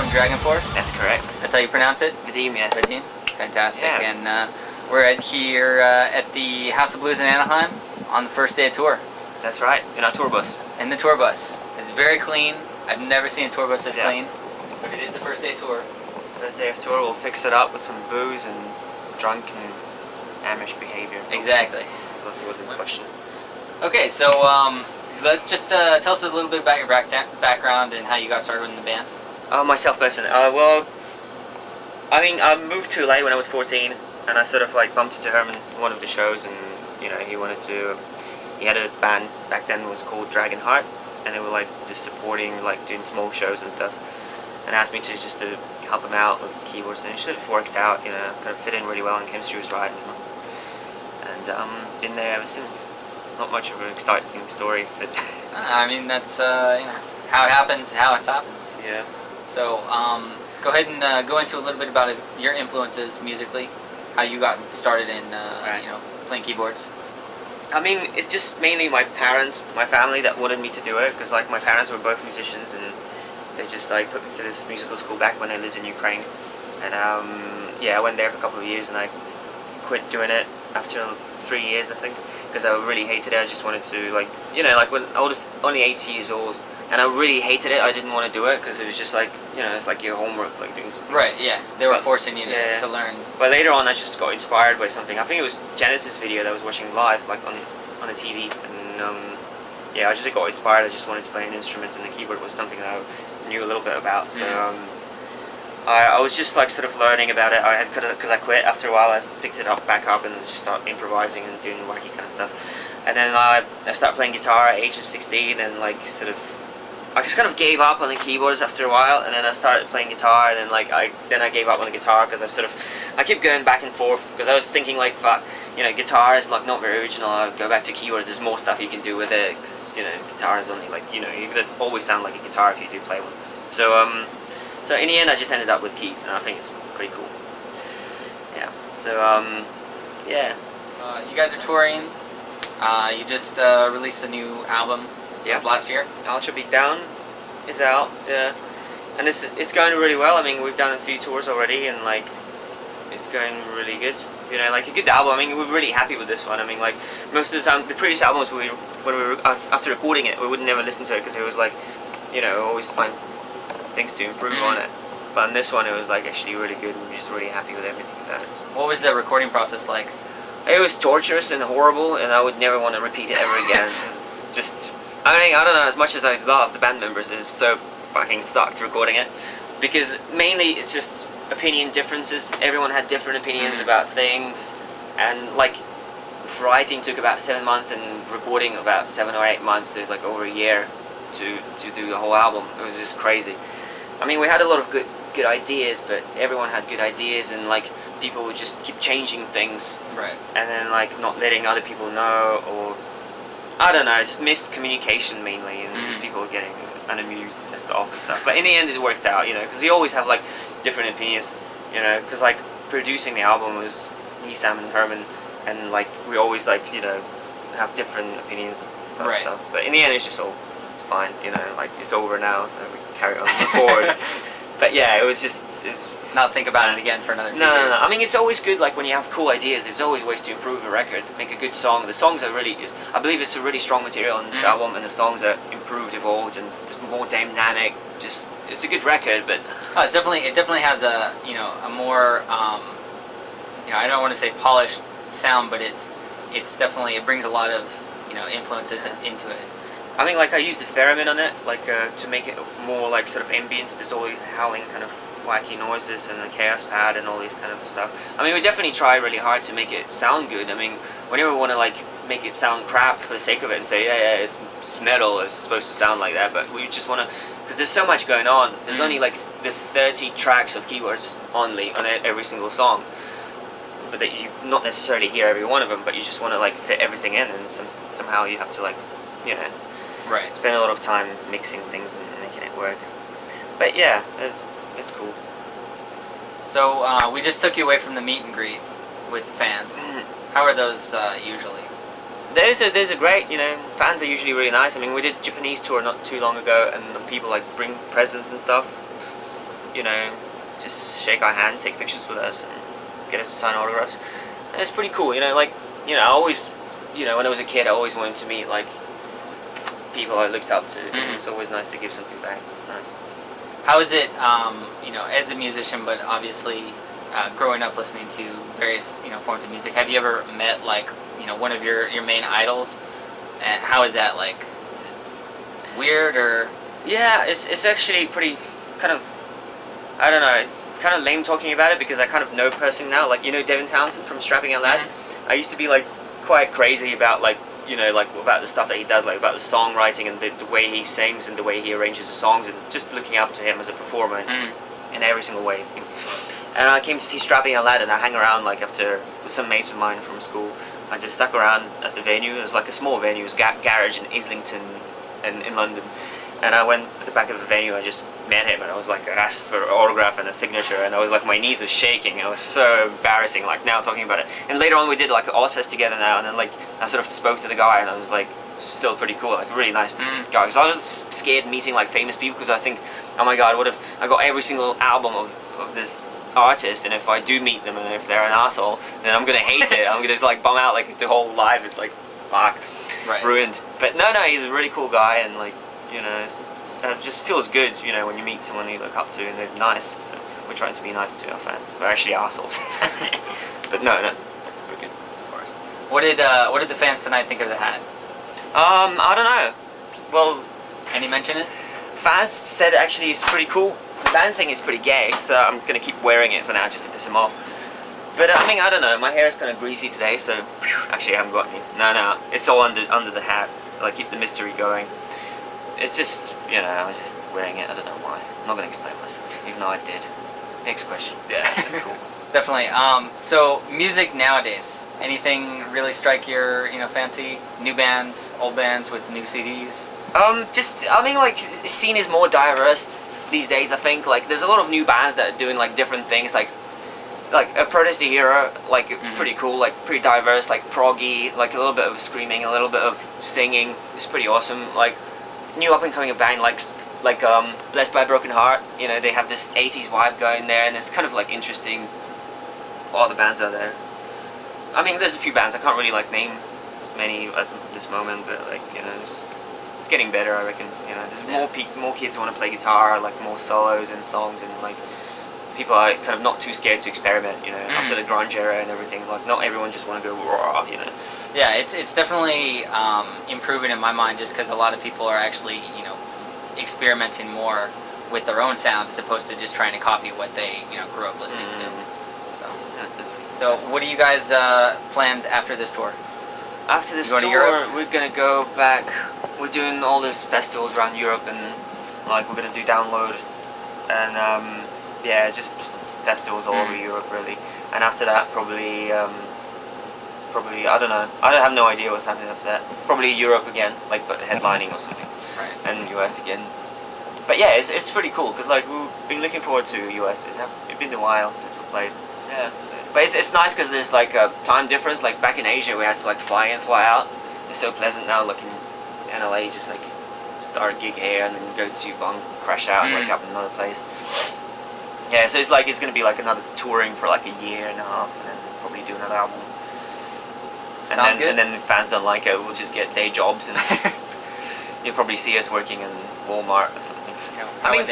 from Dragonforce? That's correct. That's how you pronounce it? Vadim, yes. Vadim? Fantastic. Yeah. And we're here at the House of Blues in Anaheim on the first day of tour. That's right, in our tour bus. In the tour bus. It's very clean. I've never seen a tour bus this clean, but it is the first day of tour. First day of tour, we'll fix it up with some booze and drunk and Amish behavior. Exactly. That wasn't the question. Okay, so let's just tell us a little bit about your background and how you got started in the band. Myself personally, well, I mean, I moved to LA when I was 14, and I sort of like bumped into Herman at one of the shows, and you know, he had a band back then, it was called Dragonheart, and they were like just supporting, like doing small shows and stuff, and asked me to just to help him out with keyboards, and it sort of worked out, you know, kind of fit in really well, and chemistry was right, and been there ever since. Not much of an exciting story, but I mean, that's you know, how it happens, how it happens. Yeah. So go ahead and go into a little bit about your influences musically, how you got started in you know, playing keyboards. I mean, it's just mainly my parents, my family that wanted me to do it, because like my parents were both musicians, and they just like put me to this musical school back when I lived in Ukraine, and yeah, I went there for a couple of years, and I quit doing it after 3 years, I think, because I really hated it. I just wanted to, like, you know, like when I was only 8 years old, and I really hated it. I didn't want to do it because it was just like, you know, it's like your homework, like doing something. Right, yeah. They were forcing you to learn. But later on, I just got inspired by something. I think it was Genesis video that I was watching live, like on the TV, and yeah, I just got inspired. I just wanted to play an instrument, and the keyboard was something that I knew a little bit about. So I was just like sort of learning about it. Because I quit after a while. I picked it back up, and just started improvising and doing wacky kind of stuff. And then I started playing guitar at age of 16, and like sort of, I just kind of gave up on the keyboards after a while, and then I started playing guitar, and then like I gave up on the guitar because I kept going back and forth, because I was thinking like, fuck, you know, guitar is like not very original. I'll go back to keyboard. There's more stuff you can do with it, because you know, guitar is only like, you know, you just always sound like a guitar if you do play one. So so in the end, I just ended up with keys, and I think it's pretty cool. Yeah. So yeah. You guys are touring. You just released a new album. Yeah. Last year. Beatdown is out, yeah, and it's going really well. I mean, we've done a few tours already, and like it's going really good. You know, like a good album. I mean, we're really happy with this one. I mean, like most of the time, the previous albums when we were after recording it, we would never listen to it because it was like, you know, always find things to improve on it. But on this one, it was like actually really good. We were just really happy with everything about it. What was the recording process like? It was torturous and horrible, and I would never want to repeat it ever again. It's just, I mean, I don't know, as much as I love the band members, it's so fucking sucked recording it, because mainly it's just opinion differences. Everyone had different opinions about things, and like writing took about 7 months, and recording about 7 or 8 months, so like over a year to do the whole album. It was just crazy. I mean, we had a lot of good ideas, but everyone had good ideas, and like people would just keep changing things, right? And then like not letting other people know, or I don't know, just miscommunication mainly, and just people getting unamused, pissed off and stuff. But in the end, it worked out, you know, because you always have like different opinions, you know, because like producing the album was me, Sam, and Herman, and like we always like, you know, have different opinions about stuff. But in the end, it's just all fine, you know, like it's over now, so we can carry on forward. But yeah, it's not think about it again for another few years. No. I mean, it's always good, like when you have cool ideas, there's always ways to improve a record, make a good song. The songs are really, I believe it's a really strong material on this album, and the songs are improved, evolved, and just more dynamic. Just, it's a good record, but it definitely has a, you know, a more you know, I don't want to say polished sound, but it's definitely, it brings a lot of, you know, influences into it. I mean, like I used this theremin on it, like to make it more like sort of ambient. There's all these howling kind of wacky noises, and the chaos pad and all this kind of stuff. I mean, we definitely try really hard to make it sound good. I mean, whenever we want to like make it sound crap for the sake of it and say, yeah, it's metal, it's supposed to sound like that, but we just want to, because there's so much going on. There's only like this 30 tracks of keywords only on every single song, but that you not necessarily hear every one of them, but you just want to like fit everything in, and somehow you have to like, you know, spend a lot of time mixing things and making it work. But yeah, it's cool. So we just took you away from the meet and greet with fans. How are those usually? Those are great, you know, fans are usually really nice. I mean, we did Japanese tour not too long ago, and people like bring presents and stuff. you know, just shake our hand, take pictures with us, and get us to sign autographs. And it's pretty cool, you know. Like, you know, I always, you know, when I was a kid, I always wanted to meet like people I looked up to. Mm-hmm. It's always nice to give something back. It's nice. How is it, you know, as a musician, but obviously growing up listening to various, you know, forms of music? Have you ever met like, you know, one of your main idols? And how is that like? Is it weird or? Yeah, it's actually pretty kind of, I don't know, it's kind of lame talking about it because I kind of know person now. Like, you know, Devin Townsend from Strapping Young Lad. Mm-hmm. I used to be like quite crazy about like, you know, like about the stuff that he does, like about the songwriting and the way he sings and the way he arranges the songs, and just looking up to him as a performer in every single way. And I came to see Strapping Young Lad, and I hang around like after with some mates of mine from school. I just stuck around at the venue. It was like a small venue. It was garage in Islington, in London. And I went at the back of the venue. I just met him, and I was like, I asked for an autograph and a signature, and I was like, my knees were shaking. It was so embarrassing. Like now talking about it. And later on, we did like an Ozfest together now, and then like I sort of spoke to the guy, and I was like, still pretty cool, like a really nice guy. Because I was scared meeting like famous people, because I think, oh my god, what if I got every single album of this artist, and if I do meet them, and if they're an asshole, then I'm gonna hate it. I'm gonna just like bum out, like the whole life is like, fuck, ruined. But no, he's a really cool guy, and like, you know, it just feels good, you know, when you meet someone you look up to and they're nice. So we're trying to be nice to our fans. We're actually assholes. But no, we're good. Of course. What did the fans tonight think of the hat? I don't know. Well, any mention it? Fans said actually it's pretty cool. The band thing is pretty gay, so I'm gonna keep wearing it for now just to piss him off. But I mean, I don't know. My hair is kind of greasy today, so actually I haven't got any. No, it's all under the hat. Like, keep the mystery going. It's just, you know, I was just wearing it. I don't know why. I'm not gonna explain myself, even though I did. Next question. Yeah, that's cool. Definitely. So music nowadays. Anything really strike your, you know, fancy? New bands, old bands with new CDs? I mean, like, scene is more diverse these days, I think. Like, there's a lot of new bands that are doing like different things, like a Protest the Hero, like pretty cool, like pretty diverse, like proggy, like a little bit of screaming, a little bit of singing. It's pretty awesome. Like, new up and coming band like Blessed by a Broken Heart. You know, they have this 80s vibe going there, and it's kind of like interesting. All the bands are there. I mean, there's a few bands I can't really like name many at this moment, but like, you know, it's getting better, I reckon. You know, there's more kids who want to play guitar, like more solos and songs, and like people are kind of not too scared to experiment. You know, after the grunge era and everything, like not everyone just want to go raw. You know. Yeah, it's definitely improving in my mind, just because a lot of people are actually, you know, experimenting more with their own sound as opposed to just trying to copy what they, you know, grew up listening to. So, so what are you guys plans after this tour? After this tour, we're gonna go back. We're doing all these festivals around Europe, and like we're gonna do Download, and yeah, just festivals all over Europe really. And after that, probably I don't know. I don't have no idea what's happening after that. Probably Europe again, like but headlining or something, and US again. But yeah, it's pretty cool because like we've been looking forward to US. It's been a while since we played. Yeah, so. But it's nice because there's like a time difference. Like back in Asia, we had to like fly in, fly out. It's so pleasant now. Like in LA, just like start a gig here and then go to Bang, crash out, and wake up in another place. Yeah, so it's like it's gonna be like another touring for like a year and a half, and then probably do another album. Sounds good. And then if fans don't like it, we'll just get day jobs, and you'll probably see us working in Walmart or something. I mean,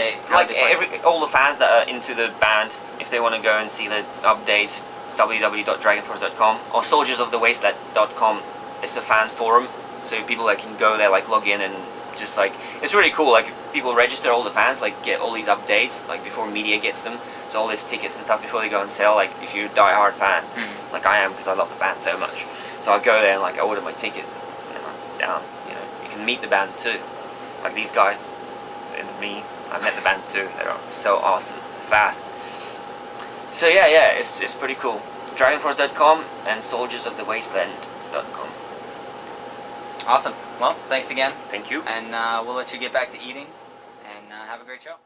all the fans that are into the band, if they want to go and see the updates, www.dragonforce.com or soldiersofthewasteland.com. It's a fan forum, so people like can go there, like log in, and just like it's really cool. Like if people register, all the fans like get all these updates like before media gets them. So all these tickets and stuff before they go on sale. Like if you're a die-hard fan, like I am, because I love the band so much. So I go there and like I order my tickets and stuff, and then I'm down. You know, you can meet the band too. Like these guys and me, I met the band too. They're so awesome, fast. So yeah, it's pretty cool. Dragonforce.com and soldiersofthewasteland.com. Awesome. Well, thanks again. Thank you. And we'll let you get back to eating, and have a great show.